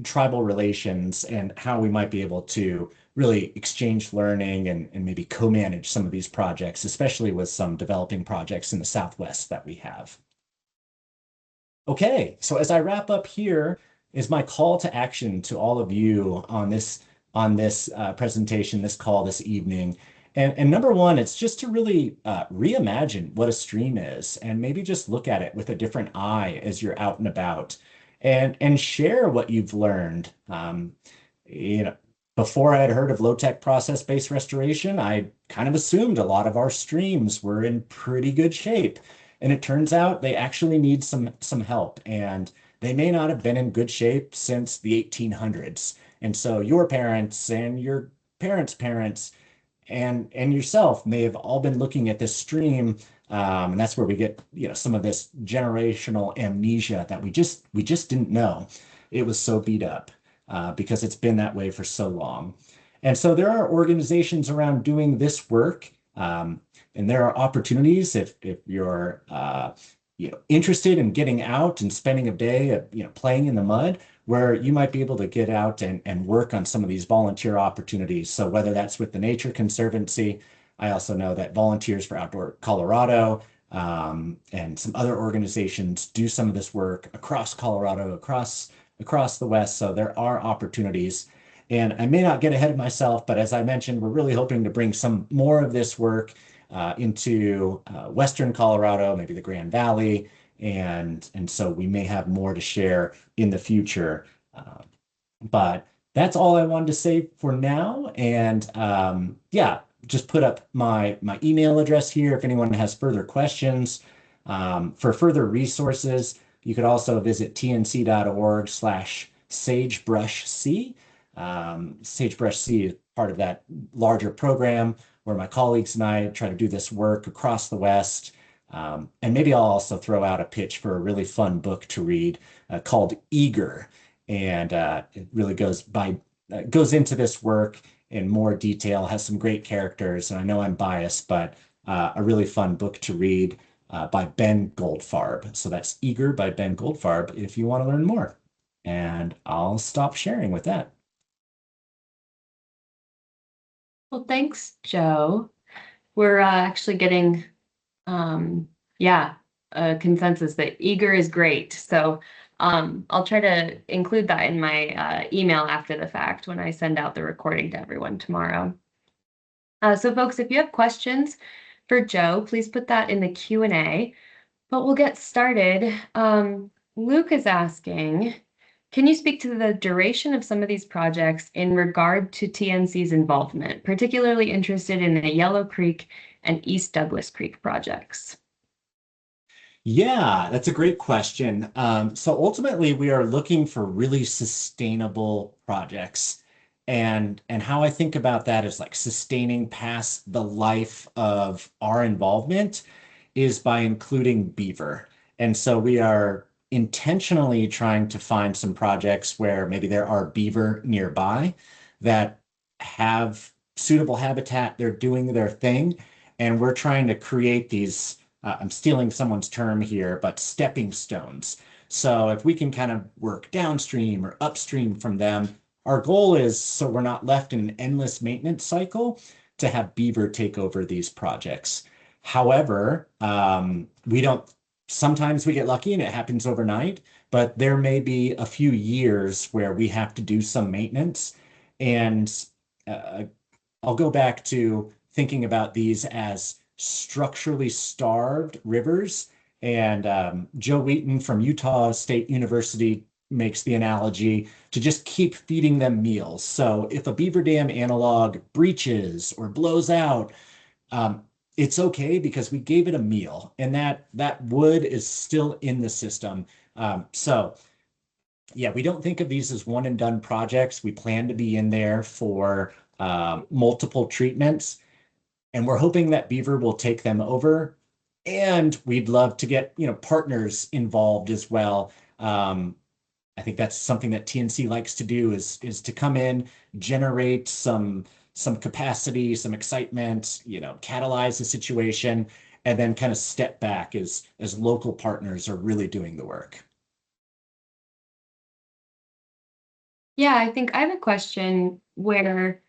tribal relations and how we might be able to really exchange learning and maybe co-manage some of these projects, especially with some developing projects in the Southwest that we have. Okay, so as I wrap up here is my call to action to all of you on this presentation, this call this evening. And number one, it's just to really reimagine what a stream is, and maybe just look at it with a different eye as you're out and about, and share what you've learned. You know, before I had heard of low-tech process-based restoration, I kind of assumed a lot of our streams were in pretty good shape. And it turns out they actually need some help, and they may not have been in good shape since the 1800s. And so your parents and your parents' parents and yourself may have all been looking at this stream, and that's where we get some of this generational amnesia that we just didn't know it was so beat up because it's been that way for so long. And so there are organizations around doing this work, and there are opportunities if you're interested in getting out and spending a day playing in the mud, where you might be able to get out and work on some of these volunteer opportunities. So whether that's with the Nature Conservancy, I also know that Volunteers for Outdoor Colorado and some other organizations do some of this work across Colorado, across the West. So there are opportunities. And I may not get ahead of myself, but as I mentioned, we're really hoping to bring some more of this work into Western Colorado, maybe the Grand Valley, and so we may have more to share in the future. But that's all I wanted to say for now. And just put up my email address here if anyone has further questions. For further resources, you could also visit tnc.org/sagebrushc. Sagebrushc is part of that larger program where my colleagues and I try to do this work across the West. And maybe I'll also throw out a pitch for a really fun book to read called Eager. And it really goes into this work in more detail, has some great characters. And I know I'm biased, but a really fun book to read by Ben Goldfarb. So that's Eager by Ben Goldfarb if you want to learn more. And I'll stop sharing with that. Well, thanks, Joe. We're actually getting, a consensus that eager is great. So I'll try to include that in my email after the fact when I send out the recording to everyone tomorrow. So folks, if you have questions for Joe, please put that in the Q&A, but we'll get started. Luke is asking, can you speak to the duration of some of these projects in regard to TNC's involvement, particularly interested in the Yellow Creek and East Douglas Creek projects? Yeah, that's a great question. So ultimately, we are looking for really sustainable projects. And how I think about that is like sustaining past the life of our involvement is by including beaver. And so we are intentionally trying to find some projects where maybe there are beaver nearby that have suitable habitat, they're doing their thing, and we're trying to create these, I'm stealing someone's term here, but stepping stones. So if we can kind of work downstream or upstream from them, our goal is so we're not left in an endless maintenance cycle to have beaver take over these projects. However, we don't, sometimes we get lucky and it happens overnight, but there may be a few years where we have to do some maintenance. And uh, I'll go back to thinking about these as structurally starved rivers. And Joe Wheaton from Utah State University makes the analogy to just keep feeding them meals. So if a beaver dam analog breaches or blows out, um, it's okay because we gave it a meal, and that wood is still in the system. So yeah, we don't think of these as one and done projects. We plan to be in there for multiple treatments, and we're hoping that Beaver will take them over. And we'd love to get, partners involved as well. I think that's something that TNC likes to do is to come in, generate some capacity, some excitement, catalyze the situation, and then kind of step back as local partners are really doing the work. Yeah, I think I have a question where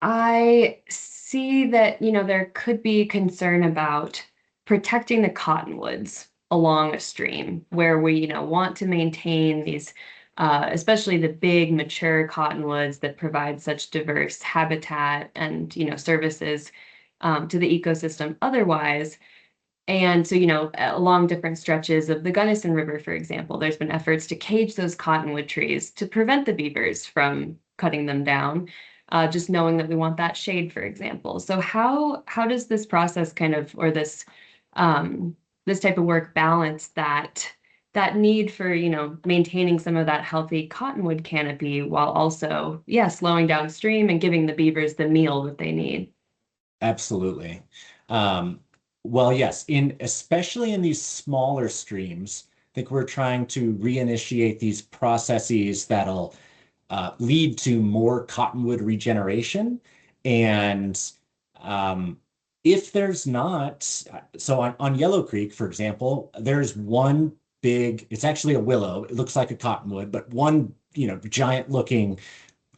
I see that, there could be concern about protecting the cottonwoods along a stream where we, want to maintain these, especially the big mature cottonwoods that provide such diverse habitat and, services to the ecosystem otherwise. And so, along different stretches of the Gunnison River, for example, there's been efforts to cage those cottonwood trees to prevent the beavers from cutting them down, just knowing that we want that shade, for example. So how does this process kind of, or this type of work balance that need for, maintaining some of that healthy cottonwood canopy while also, yeah, slowing downstream and giving the beavers the meal that they need? Absolutely. Um, well, yes, in especially in these smaller streams, I think we're trying to reinitiate these processes that'll lead to more cottonwood regeneration. And um, if there's not, so on Yellow Creek, for example, there's one big, it's actually a willow. It looks like a cottonwood, but one, giant looking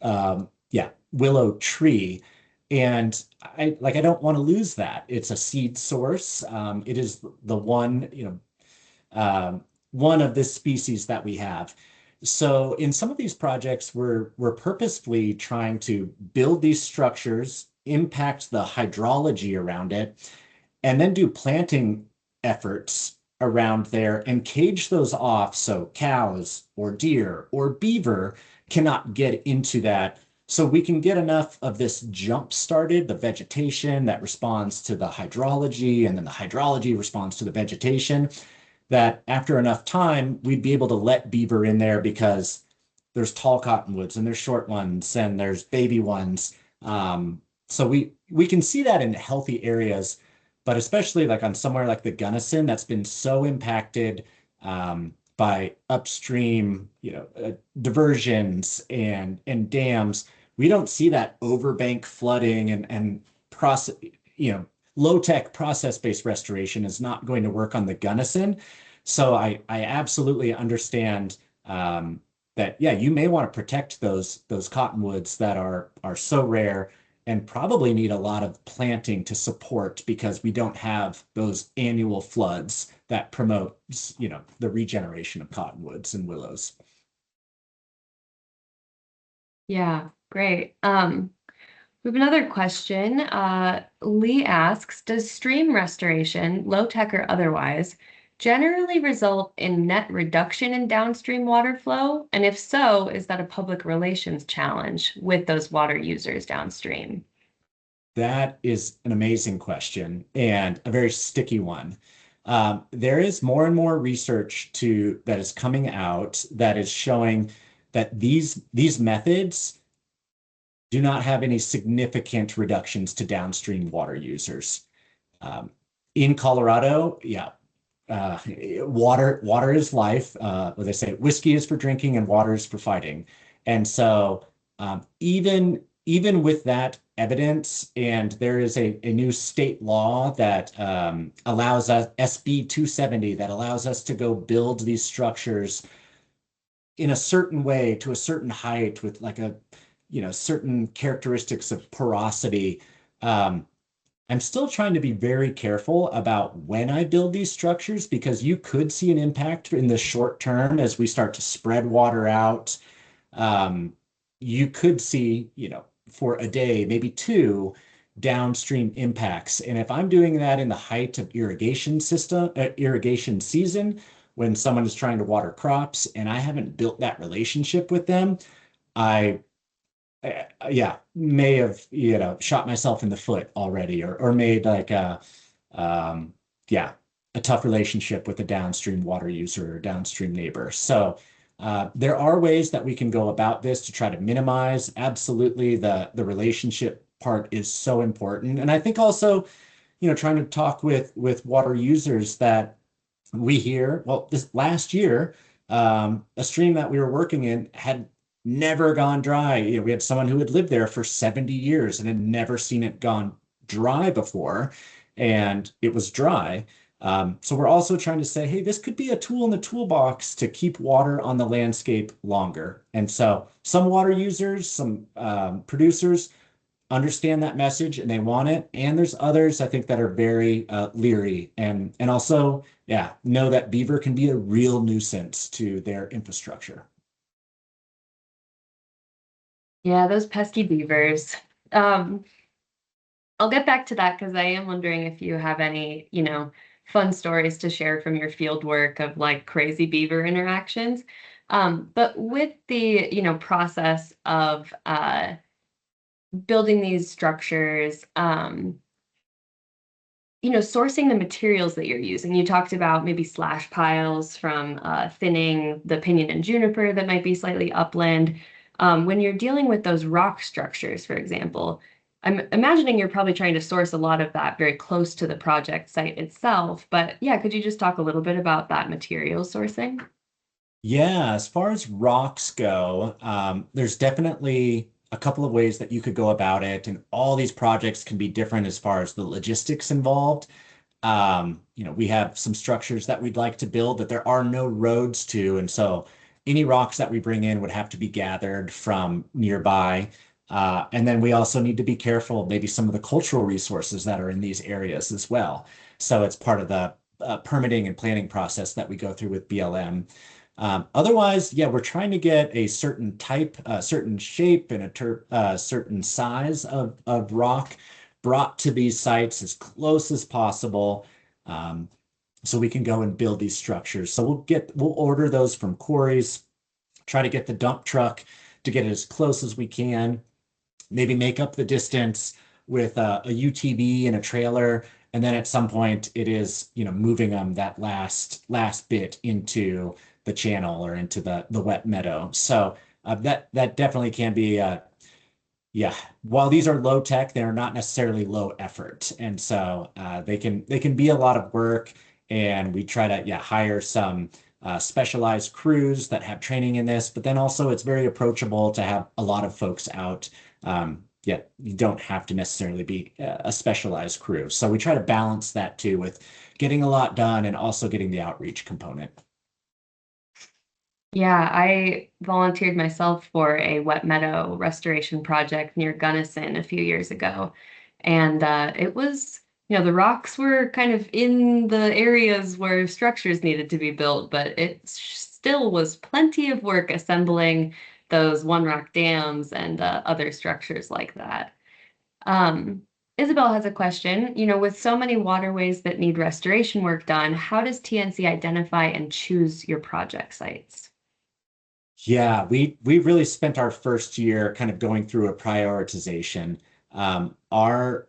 yeah, willow tree. And I don't want to lose that. It's a seed source. It is the one, one of this species that we have. So in some of these projects, we're purposefully trying to build these structures, impact the hydrology around it, and then do planting efforts around there and cage those off so cows or deer or beaver cannot get into that. So we can get enough of this jump started, the vegetation that responds to the hydrology, and then the hydrology responds to the vegetation, that after enough time, we'd be able to let beaver in there because there's tall cottonwoods and there's short ones and there's baby ones. So we can see that in healthy areas, but especially like on somewhere like the Gunnison that's been so impacted by upstream, diversions and dams. We don't see that overbank flooding and process, low-tech process-based restoration is not going to work on the Gunnison. So I absolutely understand that, yeah, you may want to protect those cottonwoods that are so rare and probably need a lot of planting to support because we don't have those annual floods that promote, the regeneration of cottonwoods and willows. Yeah, great. We have another question. Lee asks, does stream restoration, low tech or otherwise, generally result in net reduction in downstream water flow? And if so, is that a public relations challenge with those water users downstream? That is an amazing question and a very sticky one. There is more and more research that is coming out that is showing that these methods do not have any significant reductions to downstream water users. Um, in Colorado, yeah, uh, water is life. What they say, whiskey is for drinking and water is for fighting. And so even with that evidence, and there is a new state law that allows us, SB 270, that allows us to go build these structures in a certain way to a certain height with like a, certain characteristics of porosity. Um, I'm still trying to be very careful about when I build these structures because you could see an impact in the short term as we start to spread water out. um, you could see, for a day, maybe two downstream impacts. And if I'm doing that in the height of irrigation season, when someone is trying to water crops and I haven't built that relationship with them, I yeah, may have, shot myself in the foot already or made like um, yeah, a tough relationship with a downstream water user or downstream neighbor. So there are ways that we can go about this to try to minimize. Absolutely, the relationship part is so important. And I think also, trying to talk with water users that we hear, well, this last year, a stream that we were working in had never gone dry. We had someone who had lived there for 70 years and had never seen it gone dry before, and it was dry. So we're also trying to say, hey, this could be a tool in the toolbox to keep water on the landscape longer. And so some water users, some producers understand that message and they want it. And there's others I think that are very leery and also, yeah, know that beaver can be a real nuisance to their infrastructure. Yeah, those pesky beavers. Um, I'll get back to that because I am wondering if you have any, fun stories to share from your field work of like crazy beaver interactions. But with the, process of building these structures, sourcing the materials that you're using. You talked about maybe slash piles from thinning the pinyon and juniper that might be slightly upland. When you're dealing with those rock structures, for example, I'm imagining you're probably trying to source a lot of that very close to the project site itself. But yeah, could you just talk a little bit about that material sourcing? Yeah, as far as rocks go, there's definitely a couple of ways that you could go about it, and all these projects can be different as far as the logistics involved. We have some structures that we'd like to build that there are no roads to, and so any rocks that we bring in would have to be gathered from nearby. And then we also need to be careful of maybe some of the cultural resources that are in these areas as well. So it's part of the permitting and planning process that we go through with BLM. Otherwise, yeah, we're trying to get a certain type, a certain shape, and a certain size of rock brought to these sites as close as possible, um, so we can go and build these structures. So we'll order those from quarries, try to get the dump truck to get it as close as we can, maybe make up the distance with a UTV and a trailer, and then at some point it is, moving them that last bit into the channel or into the wet meadow. So that definitely can be yeah. While these are low tech, they're not necessarily low effort, and so they can be a lot of work. And we try to, yeah, hire some specialized crews that have training in this. But then also it's very approachable to have a lot of folks out. Yeah, you don't have to necessarily be a specialized crew. So we try to balance that too with getting a lot done and also getting the outreach component. Yeah, I volunteered myself for a wet meadow restoration project near Gunnison a few years ago. And it was, the rocks were kind of in the areas where structures needed to be built, but it still was plenty of work assembling those one rock dams and other structures like that. Um, Isabel has a question. With so many waterways that need restoration work done, how does TNC identify and choose your project sites? Yeah, we really spent our first year kind of going through a prioritization. Our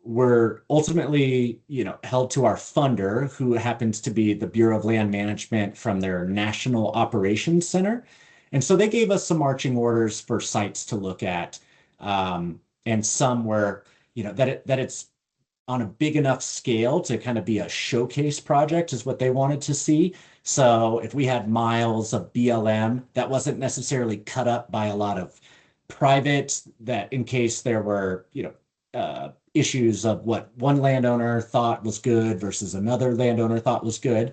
We're ultimately, held to our funder, who happens to be the Bureau of Land Management from their National Operations Center. And so they gave us some marching orders for sites to look at. And some were, that it's on a big enough scale to kind of be a showcase project is what they wanted to see. So if we had miles of BLM, that wasn't necessarily cut up by a lot of private, that in case there were, issues of what one landowner thought was good versus another landowner thought was good.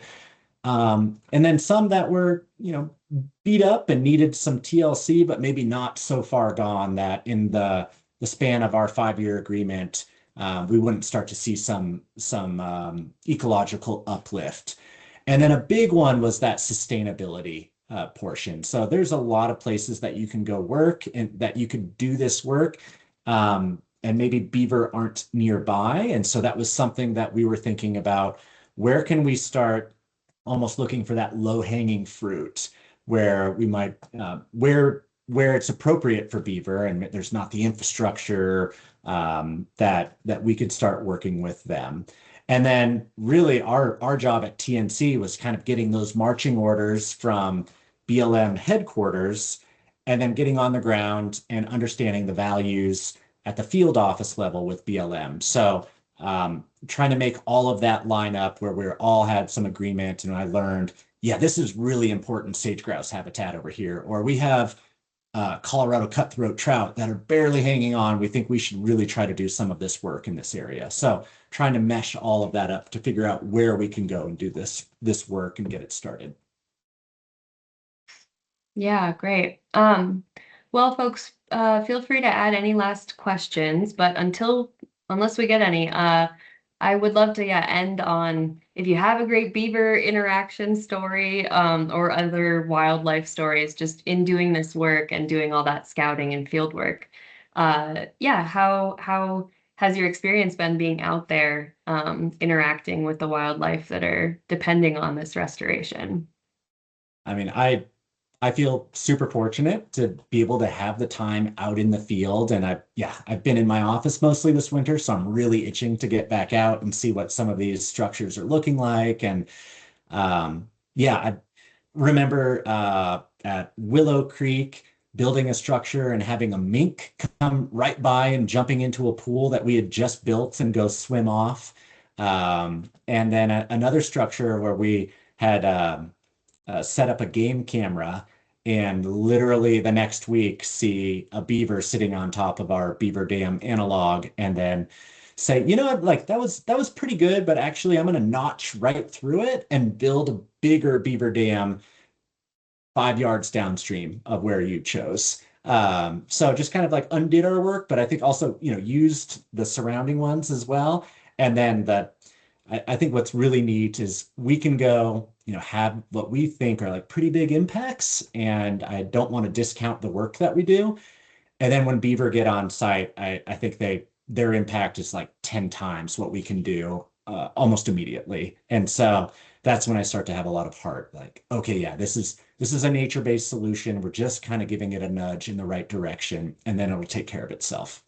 And then some that were, beat up and needed some TLC, but maybe not so far gone that in the span of our 5-year agreement, we wouldn't start to see some ecological uplift. And then a big one was that sustainability portion. So there's a lot of places that you can go work and that you could do this work. And maybe beaver aren't nearby. And so that was something that we were thinking about. Where can we start almost looking for that low-hanging fruit where we might where it's appropriate for beaver and there's not the infrastructure that we could start working with them. And then really our job at TNC was kind of getting those marching orders from BLM headquarters and then getting on the ground and understanding the values at the field office level with BLM. So trying to make all of that line up where we all had some agreement and I learned, yeah, this is really important sage grouse habitat over here, or we have Colorado cutthroat trout that are barely hanging on. We think we should really try to do some of this work in this area. So trying to mesh all of that up to figure out where we can go and do this work and get it started. Yeah, great. Well, folks, feel free to add any last questions, but unless we get any, I would love to, yeah, end on if you have a great beaver interaction story, or other wildlife stories, just in doing this work and doing all that scouting and field work. Yeah, how has your experience been being out there, interacting with the wildlife that are depending on this restoration? I mean, I feel super fortunate to be able to have the time out in the field. And I've been in my office mostly this winter, so I'm really itching to get back out and see what some of these structures are looking like. And I remember at Willow Creek building a structure and having a mink come right by and jumping into a pool that we had just built and go swim off. And then another structure where we had set up a game camera and literally the next week see a beaver sitting on top of our beaver dam analog and then say, you know what, like that was pretty good, but actually I'm going to notch right through it and build a bigger beaver dam 5 yards downstream of where you chose. So just kind of like undid our work, but I think also, used the surrounding ones as well. And then I think what's really neat is we can go, have what we think are like pretty big impacts. And I don't want to discount the work that we do. And then when beaver get on site, I think their impact is like 10 times what we can do almost immediately. And so that's when I start to have a lot of heart. Like, okay, yeah, this is a nature-based solution. We're just kind of giving it a nudge in the right direction, and then it'll take care of itself.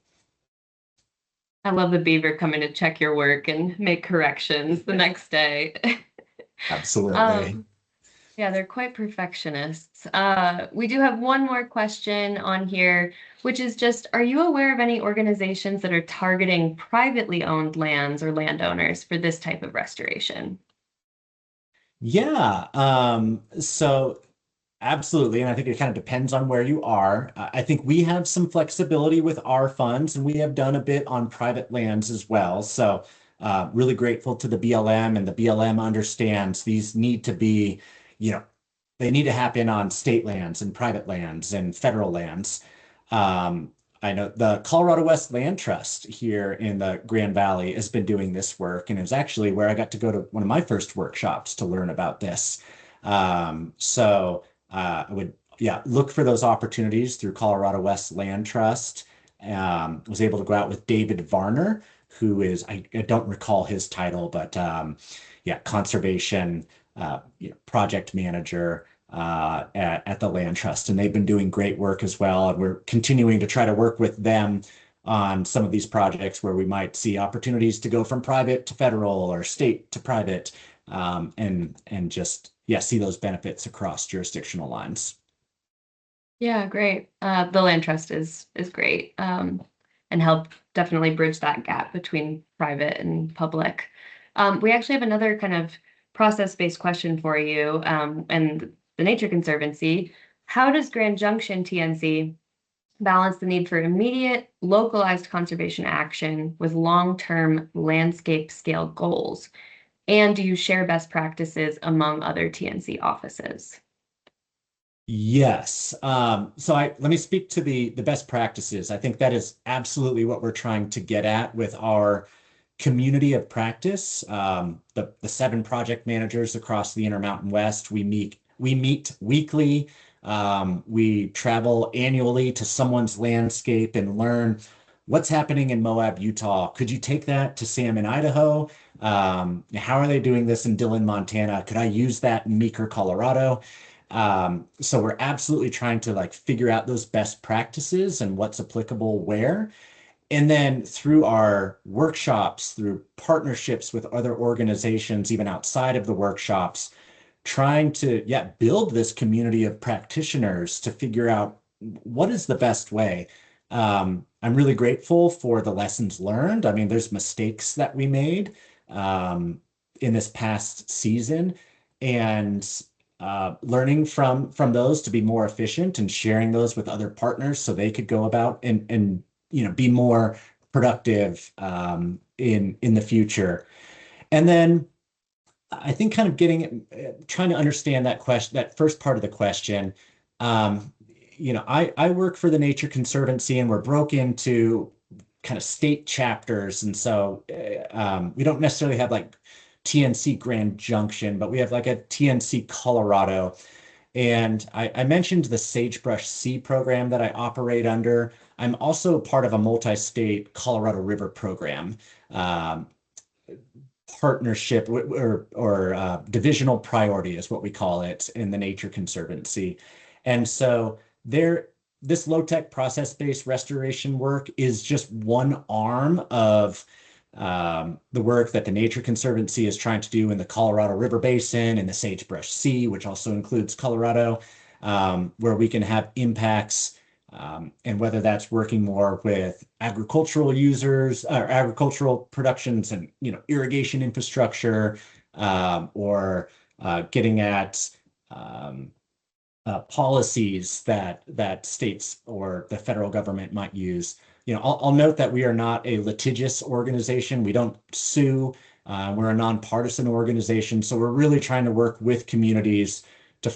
I love the beaver coming to check your work and make corrections the next day. Absolutely. Um, yeah, they're quite perfectionists. We do have one more question on here, which is just, are you aware of any organizations that are targeting privately owned lands or landowners for this type of restoration? Yeah. So absolutely. And I think it kind of depends on where you are. I think we have some flexibility with our funds, and we have done a bit on private lands as well. So, really grateful to the BLM, and the BLM understands these need to be, you know, they need to happen on state lands and private lands and federal lands. Um, I know the Colorado West Land Trust here in the Grand Valley has been doing this work, and it was actually where I got to go to one of my first workshops to learn about this. I would, yeah, look for those opportunities through Colorado West Land Trust. Was able to go out with David Varner, who is, I don't recall his title, but yeah, conservation project manager at the Land Trust. And they've been doing great work as well. And we're continuing to try to work with them on some of these projects where we might see opportunities to go from private to federal or state to private, and just, yeah, see those benefits across jurisdictional lines. Yeah, great. The land trust is great, and help definitely bridge that gap between private and public. We actually have another kind of process-based question for you, and the Nature Conservancy. How does Grand Junction TNC balance the need for immediate, localized conservation action with long-term landscape scale goals? And do you share best practices among other TNC offices? Yes. Let me speak to the best practices. I think that is absolutely what we're trying to get at with our community of practice. The 7 project managers across the Intermountain West, we meet weekly. We travel annually to someone's landscape and learn what's happening in Moab, Utah. Could you take that to Sam in Idaho? How are they doing this in Dillon, Montana? Could I use that in Meeker, Colorado? So we're absolutely trying to like figure out those best practices and what's applicable where. And then through our workshops, through partnerships with other organizations, even outside of the workshops, trying to, yeah, build this community of practitioners to figure out what is the best way. I'm really grateful for the lessons learned. I mean, there's mistakes that we made in this past season, and learning from those to be more efficient and sharing those with other partners so they could go about and be more productive in the future. And then I think kind of trying to understand that question, that first part of the question. Um, I work for the Nature Conservancy, and we're broke into kind of state chapters, and so we don't necessarily have like TNC Grand Junction, but we have like a TNC Colorado. And I mentioned the Sagebrush C program that I operate under. I'm also part of a multi-state Colorado River program. Um, Partnership or divisional priority is what we call it in the Nature Conservancy. And so there, this low-tech process-based restoration work is just one arm of the work that the Nature Conservancy is trying to do in the Colorado River Basin and the Sagebrush Sea, which also includes Colorado, where we can have impacts, and whether that's working more with agricultural users or agricultural productions and irrigation infrastructure, or getting at um, policies that states or the federal government might use. I'll note that we are not a litigious organization. We don't sue. We're a nonpartisan organization. So we're really trying to work with communities to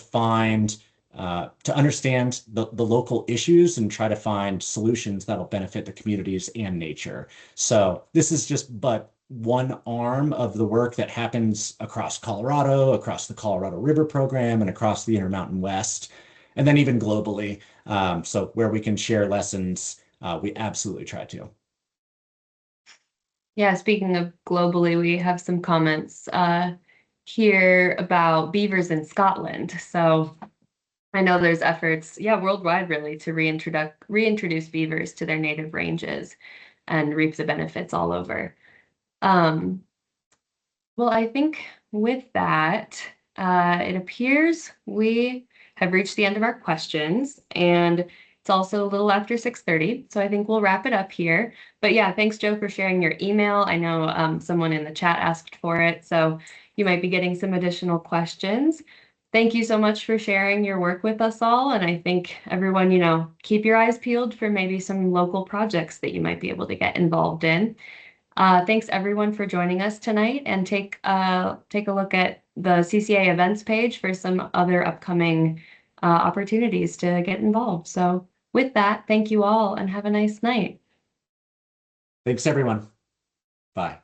to understand the local issues and try to find solutions that'll benefit the communities and nature. So this is just but one arm of the work that happens across Colorado, across the Colorado River program, and across the Intermountain West, and then even globally. So where we can share lessons, we absolutely try to. Yeah, speaking of globally, we have some comments here about beavers in Scotland. So I know there's efforts, yeah, worldwide really, to reintroduce beavers to their native ranges and reap the benefits all over. Um, well, I think with that, it appears we have reached the end of our questions, and it's also a little after 6:30, so I think we'll wrap it up here. But yeah, thanks, Joe, for sharing your email. I know someone in the chat asked for it, so you might be getting some additional questions. Thank you so much for sharing your work with us all, and I think everyone, keep your eyes peeled for maybe some local projects that you might be able to get involved in. Thanks everyone for joining us tonight, and take a look at the CCA events page for some other upcoming opportunities to get involved. So with that, thank you all and have a nice night. Thanks, everyone. Bye.